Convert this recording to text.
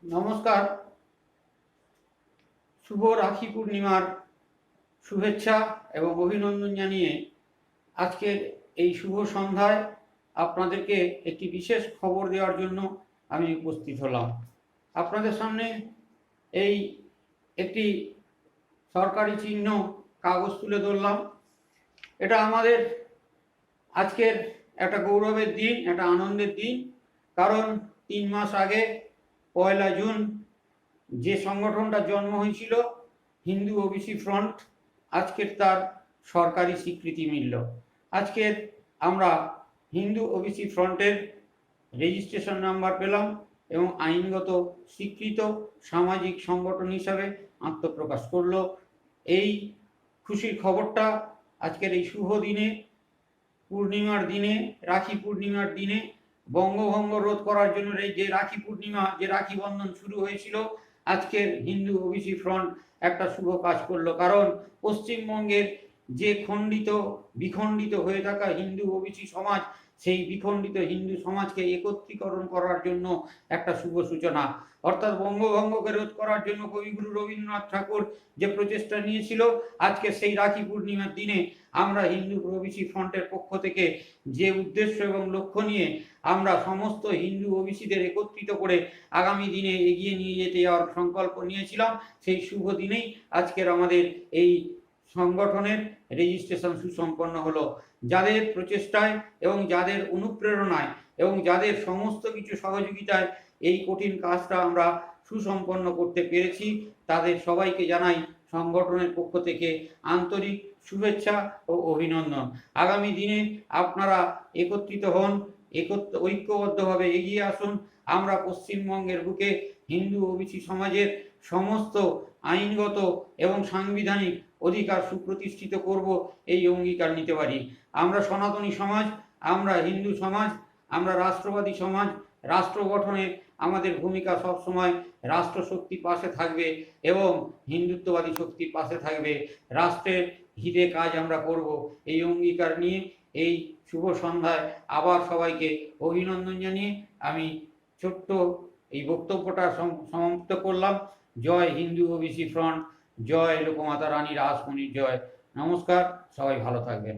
নমস্কার। শুভ রাখি পূর্ণিমার শুভেচ্ছা এবং অভিনন্দন জানিয়ে আজকের এই শুভ সন্ধ্যায় আপনাদেরকে একটি বিশেষ খবর দেওয়ার জন্য আমি উপস্থিত হলাম। আপনাদের সামনে এই একটি সরকারি চিহ্ন কাগজ তুলে ধরলাম। এটা আমাদের আজকের একটা গৌরবের দিন, একটা আনন্দের দিন। কারণ 3 মাস আগে 1 জুন যে সংগঠনটার জন্ম হয়েছিল হিন্দু ওবিসি ফ্রন্ট, আজকের তার সরকারি স্বীকৃতি মিলল। আজকের আমরা হিন্দু ওবিসি ফ্রন্টের রেজিস্ট্রেশন নাম্বার পেলাম এবং আইনগত স্বীকৃত সামাজিক সংগঠন হিসাবে আত্মপ্রকাশ করলো। এই খুশির খবরটা আজকের এই শুভ দিনে, পূর্ণিমার দিনে, রাখি পূর্ণিমার দিনে বঙ্গভঙ্গ রোধ করার জন্য যে রাখি পূর্ণিমা, যে রাখি বন্ধন শুরু হয়েছিল, আজকের হিন্দু ওবিসি ফ্রন্ট একটা শুভ কাজ করলো। কারণ পশ্চিমবঙ্গের যে খণ্ডিত বিখণ্ডিত হয়ে থাকা হিন্দু ওবিসি সমাজ, সেই বিখণ্ডিত হিন্দু সমাজকে একত্রীকরণ করার জন্য একটা শুভ সূচনা। অর্থাৎ বঙ্গভঙ্গকে রোধ করার জন্য কবিগুরু রবীন্দ্রনাথ ঠাকুর যে প্রচেষ্টা নিয়েছিল, আজকে সেই রাখি পূর্ণিমার দিনে আমরা হিন্দু ওবিসি ফ্রন্টের পক্ষ থেকে যে উদ্দেশ্য এবং লক্ষ্য নিয়ে আমরা সমস্ত হিন্দু ওবিসিদের একত্রিত করে আগামী দিনে এগিয়ে নিয়ে যেতে যাওয়ার সংকল্প নিয়েছিলাম, সেই শুভ দিনেই আজকের আমাদের এই সংগঠনের রেজিস্ট্রেশন সুসম্পন্ন হলো। যাদের প্রচেষ্টায় এবং যাদের অনুপ্রেরণায় এবং যাদের সমস্ত কিছু সহযোগিতায় এই কঠিন কাজটা আমরা সুসম্পন্ন করতে পেরেছি, তাদের সবাইকে জানাই সংগঠনের পক্ষ থেকে আন্তরিক শুভেচ্ছা ও অভিনন্দন। আগামী দিনে আপনারা একত্রিত হন, ঐক্যবদ্ধভাবে এগিয়ে আসুন। আমরা পশ্চিমবঙ্গের বুকে হিন্দু ওবিসি সমাজের সমস্ত আইনগত এবং সাংবিধানিক অধিকার সুপ্রতিষ্ঠিত করব, এই অঙ্গীকার নিতে পারি। আমরা সনাতনী সমাজ, আমরা হিন্দু সমাজ, আমরা রাষ্ট্রবাদী সমাজ। রাষ্ট্র গঠনে আমাদের ভূমিকা সবসময় রাষ্ট্রশক্তির পাশে থাকবে এবং হিন্দুত্ববাদী শক্তির পাশে থাকবে। রাষ্ট্রের হিতে কাজ আমরা করব, এই অঙ্গীকার নিয়ে এই শুভ সন্ধ্যায় আবার সবাইকে অভিনন্দন জানিয়ে আমি ছোট্ট এই বক্তব্যটা সমাপ্ত করলাম। জয় হিন্দু ওবিসি ফ্রন্ট, জয় লোকমাতা রানী রাসমণির জয়। নমস্কার, সবাই ভালো থাকবেন।